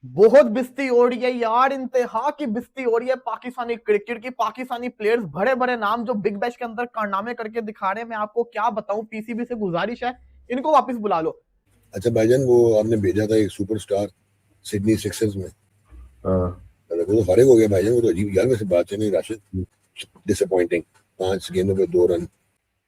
बहुत बिस्ती हो रही है यार, इंतहा की बिस्ती हो रही है पाकिस्तानी क्रिकेट की। पाकिस्तानी प्लेयर्स बड़े बड़े नाम जो बिग बैश के अंदर कारनामे करके दिखा रहे हैं, मैं आपको क्या बताऊं। पीसीबी से गुजारिश है, इनको वापस बुला लो। अच्छा भाईजान, वो आपने भेजा था एक सुपरस्टार सिडनी सिक्सर्स में, हाँ वो तो फारिग हो गया भाईजान। वो तो अजीब यार, वैसे बात है नहीं राशिद, डिसअपॉइंटिंग। 5 गेंदों पे 2 रन,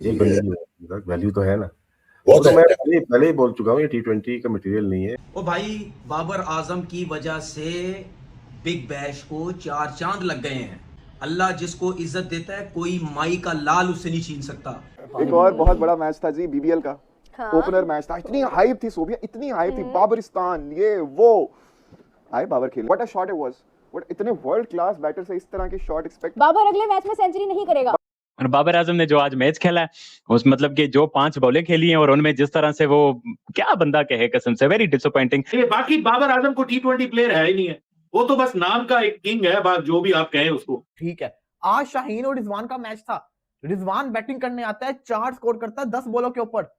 एक बंदे की वैल्यू तो है ना। वो बहुत तो मैं है। पहले ही बोल चुका हूँ, ये T20 का मटेरियल नहीं है। ओ भाई, बाबर आजम की वजह से बिग बैश को 4 चांद लग गए हैं। अल्लाह जिसको इज्जत देता है कोई माई का लाल उससे नहीं छीन सकता। एक और बहुत बड़ा मैच था जी, बीबीएल का हाँ। ओपनर मैच था। इतनी हाइप थी सोबिया, इतनी हाइप थी, बाबरिस्तान ये वो आए बाबर खेले। What a shot it was, what इतने वर्ल्ड क्लास बैटर से इस तरह के शॉट एक्सपेक्ट। बाबर अगले मैच में सेंचुरी नहीं करेगा। और बाबर आजम ने जो आज मैच खेला है, उस मतलब कि जो 5 बॉलें खेली हैं और उनमें जिस तरह से वो क्या बंदा कहे, कसम से वेरी डिसअपॉइंटिंग। बाकी बाबर आजम को T20 प्लेयर है ही नहीं है, वो तो बस नाम का एक किंग है, बात जो भी आप कहें उसको। ठीक है, आज शाहीन और रिजवान का मैच था। रिजवान बैटिंग करने आता है, 4 स्कोर करता है 10 बॉलों के ऊपर।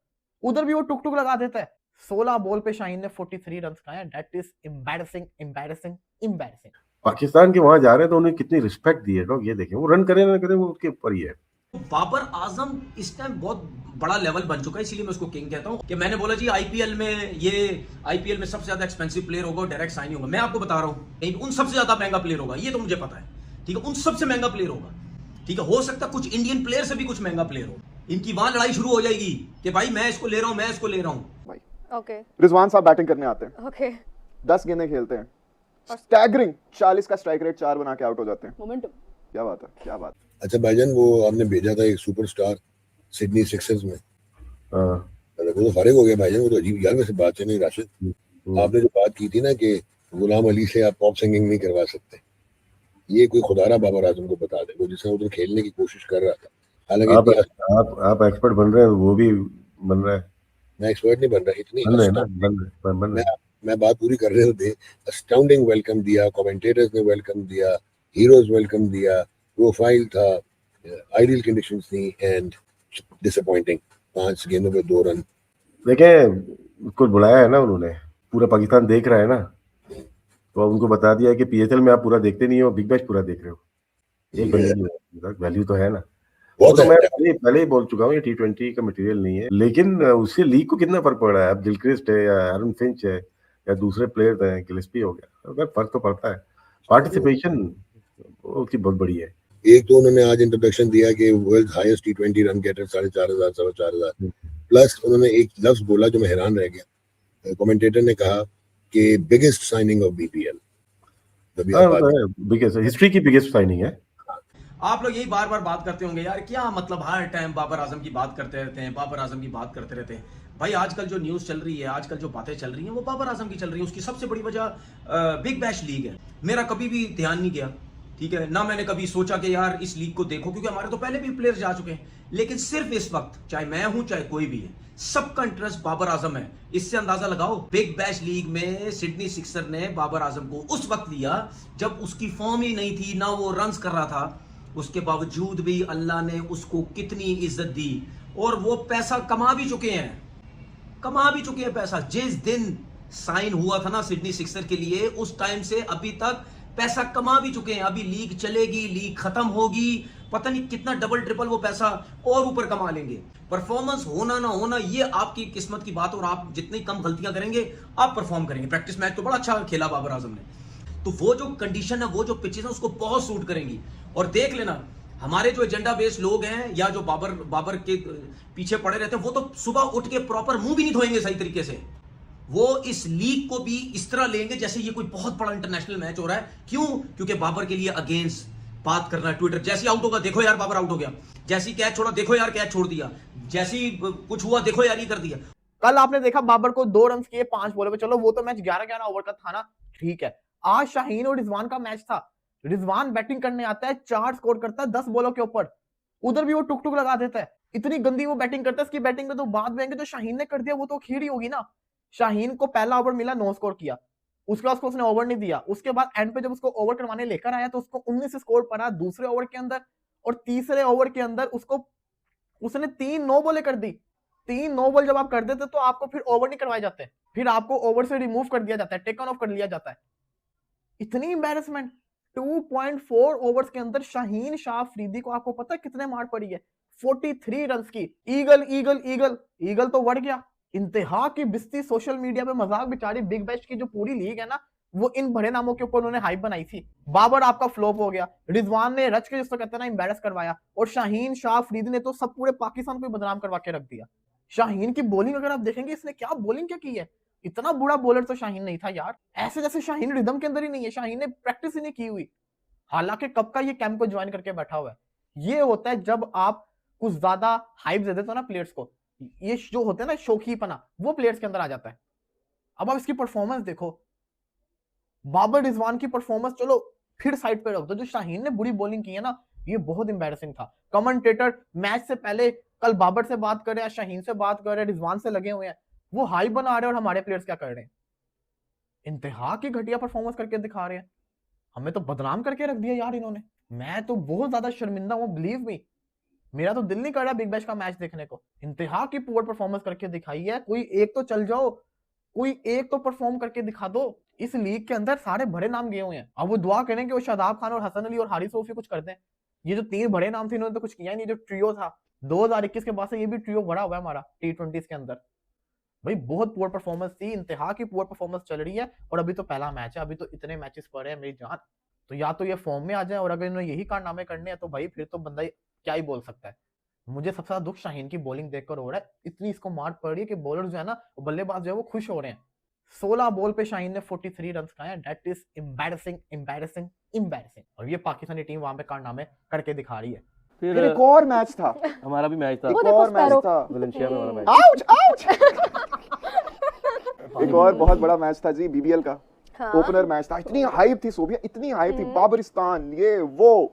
उधर भी वो टुक टुक लगा देता है। 16 बॉल पे शाहीन ने 43 रन खाए। That is embarrassing, embarrassing, embarrassing. Pakistan के वहां जा रहे हैं तो उन्हें कितनी रिस्पेक्ट दी है लोग, ये देखें। वो रन करें ना करें वो उसके ऊपर ही है। बाबर आजम इस टाइम बहुत बड़ा लेवल बन चुका है, इसीलिए मैं उसको किंग कहता हूं। कि मैंने बोला जी आईपीएल में सबसे ज्यादा एक्सपेंसिव प्लेयर होगा, डायरेक्ट साइन होगा। मैं आपको बता रहा हूं उन सबसे ज्यादा महंगा प्लेयर होगा, ये तो मुझे पता है। ठीक है, उन सबसे महंगा प्लेयर होगा। ठीक है, हो सकता है कुछ इंडियन प्लेयर से भी कुछ महंगा प्लेयर हो। इनकी वहां लड़ाई शुरू हो जाएगी कि भाई मैं इसको ले रहा हूं, मैं इसको ले रहा हूं। भाई ओके रिजवान साहब बैटिंग करने आते हैं, ओके 10 गेंदें खेलते हैं, स्टैगरिंग 40 का स्ट्राइक रेट, 4 बना के आउट हो जाते हैं। मोमेंटम। क्या बात है, क्या बात। अच्छा भाईजान, वो आपने भेजा था एक सुपरस्टार सिडनी सिक्सर्स में, हाँ वो तो फारिग हो गया भाईजान। वो तो अजीब यार, वैसे बात है नहीं राशिद, आपने जो बात की थी ना कि गुलाम अली से आप पॉप सिंगिंग नहीं करवा सकते, ये कोई खुदारा बाबर आजम को बता दे, वो जिसने उधर खेलने की कोशिश कर रहा था। हालांकि आप एक्सपर्ट बन रहे हैं, वो भी बन रहा है। मैं एक्सपर्ट नहीं बन रहा, इतनी बन रहे हैं ना, बन रहे हैं। मैं बात पूरी कर रहे होते। अस्टाउंडिंग वेलकम दिया, कमेंटेटर्स ने वेलकम दिया, हीरोज वेलकम दिया, प्रोफाइल था, आइडियल कंडीशंस थी, एंड डिसअपॉइंटिंग। 5 गेंदों पे 2 रन। देखें, उसको बुलाया है ना उन्होंने, पूरा पाकिस्तान देख रहा है ना, तो उनको बता दिया कि पीएसएल में आप पूरा देखते नहीं हो, बिग बैश पूरा देख रहे हो। एक बंदे की वैल्यू तो है ना। वो तो मैं पहले ही बोल चुका हूँ, ये T20 का मटेरियल नहीं है। लेकिन उससे लीग को कितना फर्क पड़ रहा है? अब गिलक्रिस्ट है या एरन फिंच है या दूसरे प्लेयर हैं, गिलेस्पी हो गया, अगर फर्क तो पड़ता है। पार्टिसिपेशन उसकी बहुत बड़ी है। एक तो उन्होंने आज इंट्रोडक्शन दिया कि world highest T20 run getter 4,500 4,500 plus. उन्होंने एक लफ्ज बोला जो मैं हैरान रह गया। कमेंटेटर ने कहा कि biggest signing off BPL, biggest history की बिगेस्ट साइनिंग है। आप लोग यही बार बार बात करते होंगे यार, क्या मतलब हर टाइम बाबर आजम की बात करते रहते हैं, बाबर आजम की बात करते रहते हैं। भाई आजकल जो न्यूज़ चल रही है, आजकल जो बातें चल रही हैं, वो बाबर आजम की चल रही है। उसकी सबसे बड़ी वजह बिग बैश लीग है। मेरा कभी भी ध्यान नहीं गया, ठीक है ना, मैंने कभी सोचा कि यार इस लीग को देखो, क्योंकि हमारे तो पहले भी प्लेयर्स जा चुके हैं। लेकिन सिर्फ इस वक्त, चाहे मैं हूं चाहे कोई भी है, सबका इंटरेस्ट बाबर आजम है। इससे अंदाजा लगाओ, बिग बैश लीग में सिडनी सिक्सर ने बाबर आजम को उस वक्त लिया जब उसकी फॉर्म ही नहीं थी, ना वो रन्स कर रहा था। उसके बावजूद भी अल्लाह ने उसको कितनी इज्जत दी, और वो पैसा कमा भी चुके हैं, पैसा। जिस दिन साइन हुआ था ना सिडनी सिक्सर के लिए, उस टाइम से अभी तक पैसा कमा भी चुके हैं। अभी लीग चलेगी, लीग खत्म होगी, पता नहीं कितना डबल ट्रिपल वो पैसा और ऊपर कमा लेंगे। परफॉर्मेंस होना ना होना ये आपकी किस्मत की बात, और आप जितनी कम गलतियां करेंगे आप परफॉर्म करेंगे। प्रैक्टिस मैच तो बड़ा अच्छा खेला बाबर आजम ने, तो वो जो कंडीशन है, वो जो पिचेस है, उसको बहुत सूट करेंगी। और देख लेना, हमारे जो एजेंडा बेस्ड लोग हैं या जो बाबर के पीछे पड़े रहते हैं, वो तो सुबह उठ के प्रॉपर मुंह भी नहीं धोएंगे सही तरीके से। वो इस लीग को भी इस तरह लेंगे जैसे ये कोई बहुत बड़ा इंटरनेशनल मैच हो रहा है। क्यों? क्योंकि बाबर के लिए अगेंस्ट बात करना है। ट्विटर जैसे आउट होगा, देखो यार बाबर आउट हो गया, जैसी कैच छोड़ा, देखो यार कैच छोड़ दिया, जैसी कुछ हुआ, देखो यार ये कर दिया। कल आपने देखा बाबर को 2 रन किए 5 बॉलों पे। चलो वो तो मैच 11-11 ओवर का था ना, ठीक है। आज शाहीन और रिजवान का मैच था। रिजवान बैटिंग करने आता है, 4 स्कोर करता है 10 बॉलों के ऊपर। उधर भी वो टुक टुक लगा देता है। इतनी गंदी वो बैटिंग करता है। इसकी बैटिंग में तो बात में तो शाहीन ने कर दिया, वो तो खीर ही होगी ना। शाहीन को पहला ओवर मिला, 9 स्कोर किया। उसके बाद उसने ओवर नहीं दिया। उसके बाद एंड पे जब उसको ओवर करवाने लेकर आया तो उसको 19 स्कोर पड़ा दूसरे ओवर के अंदर, और तीसरे ओवर के अंदर उसने 3 नो बॉलें कर दी। 3 नो बॉल जब आप कर देते तो आपको फिर ओवर नहीं करवाए जाते, फिर आपको ओवर से रिमूव कर दिया जाता है, टेकन ऑफ कर लिया जाता है। इतनी एम्बैरेसमेंट। 2.4 ओवर्स के अंदर शाहीन शाह अफरीदी को आपको पता है कितने मार पड़ी है? 43 रन की। ईगल ईगल ईगल ईगल तो बढ़ गया। इंतहा की बिस्ती सोशल मीडिया पे मजाक बेचारी बिग बैश की जो पूरी लीग है ना, वो इन बड़े नामों के ऊपर उन्होंने हाइप बनाई थी। बाबर आपका फ्लॉप हो गया, रिजवान ने रच के जिसको कहते हैं ना एम्बैरेस करवाया, और शाहीन शाह अफरीदी ने तो सब पूरे पाकिस्तान को बदनाम करवा के रख दिया। शाहीन की बॉलिंग अगर आप देखेंगे, इसने क्या बॉलिंग क्या की है, इतना बुरा बॉलर तो शाहीन नहीं था यार। ऐसे जैसे शाहीन रिदम के अंदर ही नहीं है, शाहीन ने प्रैक्टिस ही नहीं की हुई, हालांकि कब का ये कैंप को ज्वाइन करके बैठा हुआ है। ये होता है जब आप कुछ ज्यादा हाइप दे देते हो ना प्लेयर्स को, ये जो होते हैं ना शौकीपना, वो प्लेयर्स के अंदर आ जाता है। अब आप इसकी परफॉर्मेंस देखो, बाबर रिजवान की परफॉर्मेंस चलो फिर साइड पे रख दो, जो शाहीन ने बुरी बॉलिंग की है ना, ये बहुत इंपैरेसिंग था। कमेंटेटर मैच से पहले कल बाबर से बात कर रहे हैं, शाहीन से बात कर रहे हैं, रिजवान से लगे हुए हैं, वो हाई बना रहे हैं, और हमारे प्लेयर्स क्या कर रहे हैं? इंतहा की घटिया परफॉर्मेंस करके दिखा रहे हैं। हमें तो बदनाम करके रख दिया यार इन्होंने। मैं तो बहुत ज्यादा शर्मिंदा हूँ, बिलीव मी। मेरा तो दिल नहीं कर रहा बिग बैश का मैच देखने को। इंतहा की पुअर परफॉर्मेंस करके दिखाई है। कोई एक तो चल जाओ, कोई एक तो परफॉर्म करके दिखा दो। इस लीग के अंदर सारे बड़े नाम गए हुए हैं, अब वो दुआ करें कि वो शादाब खान और हसन अली और हारिस रऊफी कुछ कर दें। ये जो 3 बड़े नाम थे, इन्होंने तो कुछ किया नहीं। जो ट्रियो था 2021 के बाद से, ये भी ट्रियो बड़ा हुआ है हमारा T20s के अंदर। भाई बहुत पुअर परफॉर्मेंस थी, इंतहा की पुअर परफॉर्मेंस चल रही है, और अभी तो पहला मैच है, अभी तो इतने मैचेस पड़े हैं मेरी जान। तो या तो ये फॉर्म में आ जाए, और अगर इन्होंने यही कारनामे करने हैं तो भाई फिर तो बंदा क्या ही बोल सकता है। मुझे सबसे ज्यादा दुख शाहीन की बॉलिंग देखकर हो रहा है। इतनी इसको मार पड़ रही है कि बॉलर जो है ना, बल्लेबाज जो है वो खुश हो रहे हैं। 16 बॉल पे शाहीन ने 43 रन खाए, that is embarrassing embarrassing embarrassing. और ये पाकिस्तानी टीम वहां पे कारनामे करके दिखा रही है। फिर एक और मैच था, हमारा भी मैच था, एक और मैच था, वलेंसिया में हमारा मैच। Ouch ouch. एक और बहुत बड़ा मैच था जी, BBL का ओपनर मैच था। इतनी हाइप थी सोबिया, इतनी हाइप थी, बाबरिस्तान ये वो।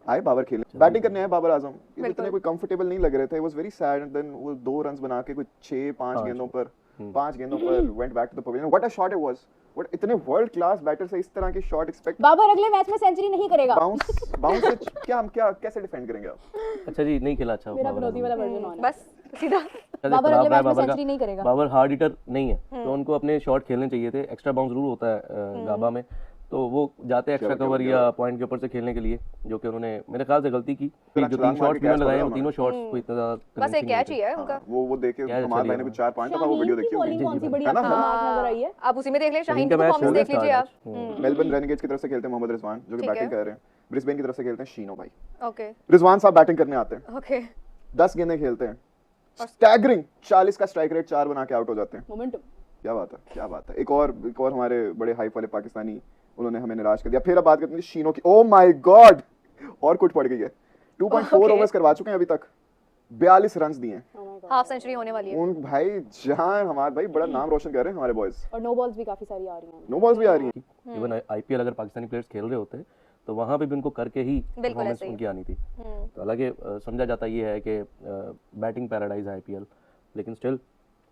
आए बाबर खेले, बैटिंग करने आए बाबर आजम, इतने कोई कंफर्टेबल नहीं लग रहे थे। It was very sad. And then वो 2 रन्स बना के कुछ 6-5 गेंदों पर 5 गेंदों पर went back to the pavilion. What a shot it was. What, इतने वर्ल्ड क्लास बैटर से इस तरह के शॉट एक्सपेक्ट। बाबर अगले मैच में सेंचुरी नहीं करेगा। बाउंस से क्या कैसे डिफेंड करेंगे आप? अच्छा जी, नहीं खेला अच्छा मेरा विरोधी वाला वर्जन ऑन है। बस सीधा बाबर अगले मैच में सेंचुरी नहीं करेगा। बाबर हार्ड हिटर नहीं है, तो उनको अपने शॉट खेलने चाहिए थे। एक्स्ट्रा बाउंस जरूर होता है गाबा में, तो वो जाते एक्स्ट्रा कवर या पॉइंट के ऊपर से खेलने के लिए, जो कि उन्होंने मेरे ख्याल से गलती की। जो 3 शॉट्स उन्होंने लगाए, वो तीनों शॉट्स को इतना ज्यादा बस एक कैच ही है उनका। वो देखे हमारे भाई ने कुछ 4 पॉइंट का, वो वीडियो देखी होगी, कौन सी बड़ी आपको नजर आई है? आप उसी में देख लें, शाहीन की परफॉर्मेंस देख लीजिए आप। मेलबर्न रेनेगेड्स की तरफ से खेलते हैं मोहम्मद रिजवान, जो कि बैटिंग कर रहे हैं। ब्रिस्बेन की तरफ से खेलते हैं शीनो भाई। ओके, रिजवान साहब बैटिंग करने आते हैं। ओके, 10 गेंदें खेलते हैं, स्टैगरिंग 40 का स्ट्राइक रेट, 4 बना के आउट हो जाते हैं। मोमेंटम, क्या बात है, क्या बात है। एक और हमारे बड़े हाइप वाले पाकिस्तानी, उन्होंने हमें निराश कर दिया। फिर अब बात करते हैं शीनो की। ओ माय गॉड, और कुछ पड़ गई है। 2.4 ओवर्स करवा चुके हैं अभी तक, 42 रन दिए हैं, हाफ सेंचुरी होने वाली है। उन भाई जान हमारे भाई बड़ा नाम रोशन कर रहे हैं हमारे बॉयज। और नो बॉल्स भी काफी सारी आ रही हैं। नो बॉल्स भी आ रही हैं। इवन IPL अगर पाकिस्तानी प्लेयर्स खेल रहे होते तो वहां पे भी उनको करके ही परफॉर्मेंस उनकी आनी थी। तो हालांकि समझा जाता ये है कि बैटिंग पैराडाइज है IPL, लेकिन स्टिल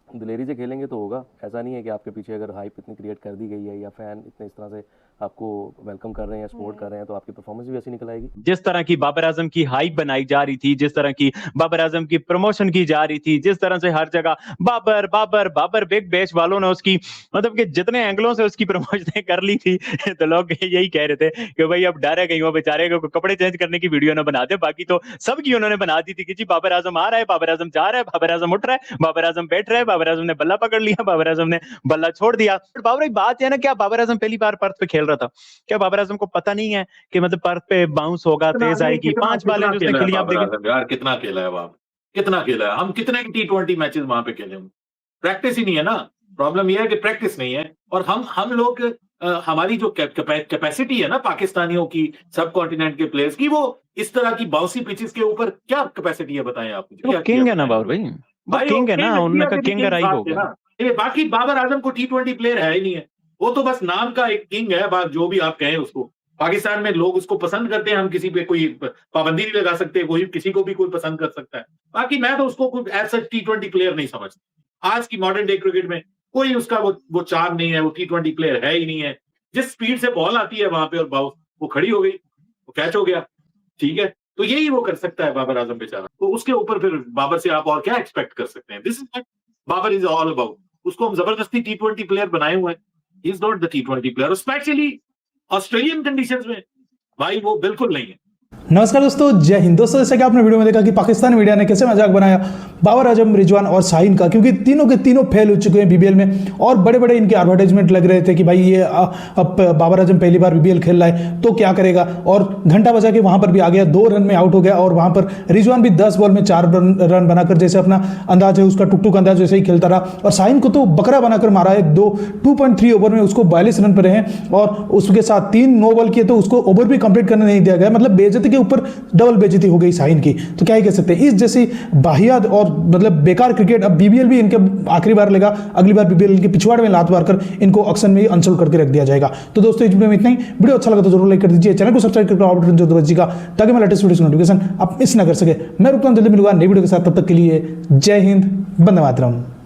दिलेरी से खेलेंगे तो होगा। ऐसा नहीं है कि आपके पीछे अगर हाइप इतनी क्रिएट कर दी गई है या फैन इतने इस तरह से आपको वेलकम कर रहे हैं, सपोर्ट कर रहे हैं, तो आपकी परफॉर्मेंस भी ऐसी निकल आएगी। जिस तरह की बाबर आजम की हाइप बनाई जा रही थी, जिस तरह की बाबर आजम की प्रमोशन की जा रही थी, जिस तरह से हर जगह बाबर बाबर बाबर, बिग बैश वालों ने उसकी मतलब कि जितने एंगलों से उसकी प्रमोशन कर ली थी, तो लोग यही कह रहे थे कि भाई अब डर है कहीं वो बेचारे को कपड़े चेंज करने की वीडियो ना बना दे। बाकी तो सबकी उन्होंने बना दी थी कि जी बाबर आजम आ रहा है, बाबर आजम जा रहा है, बाबर आजम उठ रहा है, बाबर आजम बैठ रहा है, बाबर आजम ने बल्ला पकड़ लिया, बाबर आजम ने बल्ला छोड़ दिया। बाबर, एक बात है ना, क्या बाबर आजम पहली बार पर्थ पे खेल रहा था? क्या बाबर आजम को पता नहीं है कि मतलब पर्थ पे बाउंस होगा, तेज आएगी? 5 बालें जो उसने खेली, आप देखें यार कितना खेला है बाबर, कितना खेला है। हम कितने T20 मैचेस वहां पे खेले, प्रैक्टिस ही नहीं है ना। प्रॉब्लम यह है कि प्रैक्टिस नहीं है, और हम लोग हमारी जो कैपेसिटी है ना पाकिस्तानियों की, सब कॉन्टिनेंट के प्लेयर्स की, वो इस तरह की बाउंसी पिचेस के ऊपर क्या कैपेसिटी है बताएं आप मुझे। किंग है ना बाबर भाई, किंग है ना, उनका किंग राई होगा। बाकी बाबर आजम को T20 प्लेयर है ही नहीं है, वो तो बस नाम का एक किंग है। बात जो भी आप कहें उसको, पाकिस्तान में लोग उसको पसंद करते हैं, हम किसी पे कोई पाबंदी नहीं लगा सकते, कोई किसी को भी कोई पसंद कर सकता है। बाकी मैं तो उसको कोई ऐसा T20 प्लेयर नहीं समझता। आज की मॉडर्न डे क्रिकेट में कोई उसका वो चार्म नहीं है, वो T20 प्लेयर है ही नहीं है। जिस स्पीड से बॉल आती है वहां पे और बाउंस, वो खड़ी हो गई, वो कैच हो गया, ठीक है। तो यही वो कर सकता है बाबर आजम बेचारा। तो उसके ऊपर फिर बाबर से आप और क्या एक्सपेक्ट कर सकते हैं? This is what Babar is all about. उसको हम जबरदस्ती T20 प्लेयर बनाए हुए हैं, he is not the T20 player. Specially Australian conditions में भाई वो बिल्कुल नहीं है। नमस्कार दोस्तों, जय हिंद। दोस्तों, जैसे कि आपने वीडियो में देखा कि पाकिस्तानी मीडिया ने कैसे मजाक बनाया बाबर आजम, रिजवान और शाहीन का, क्योंकि तीनों के तीनों फेल हो चुके हैं बीबीएल में और बड़े बड़े इनके एडवर्टाइजमेंट लग रहे थे कि भाई ये अब बाबर आजम पहली बार बीबीएल खेल रहा है तो क्या करेगा, और घंटा बजा के वहां पर भी आ गया, 2 रन में आउट हो गया। और वहां पर रिजवान भी 10 बॉल में 4 रन बनाकर, जैसे अपना अंदाज है उसका टुकटुक अंदाज वैसे ही खेलता रहा। और शाहीन को तो बकरा बनाकर मारा है, 2.3 ओवर में उसको 42 रन पर रहे और उसके साथ 3 नो बॉल किए तो उसको ओवर भी कंप्लीट करने नहीं दिया गया। मतलब बेइज्जती के ऊपर डबल बेइज्जती हो गई शाहीन की, तो क्या ही कह सकते हैं। इस जैसी बाहियात और मतलब बेकार क्रिकेट अब बीबीएल भी इनके आखिरी बार लेगा, अगली बार बीबीएल इनके पिछवाड़े में लात मारकर इनको ऑक्शन में अनसोल्ड करके रख दिया जाएगा। तो दोस्तों, इस वीडियो में इतना ही। वीडियो अच्छा लगा तो जरूर लाइक कर दीजिए, चैनल को सब्सक्राइब करके ऑल बटन जरूर दबाइएगा ताकि मैं लेटेस्ट वीडियो की नोटिफिकेशन आप मिस ना कर सके। मैं रुकता हूं, जल्दी मिलूंगा नई वीडियो के साथ, तब तक के लिए जय हिंद, वंदे मातरम।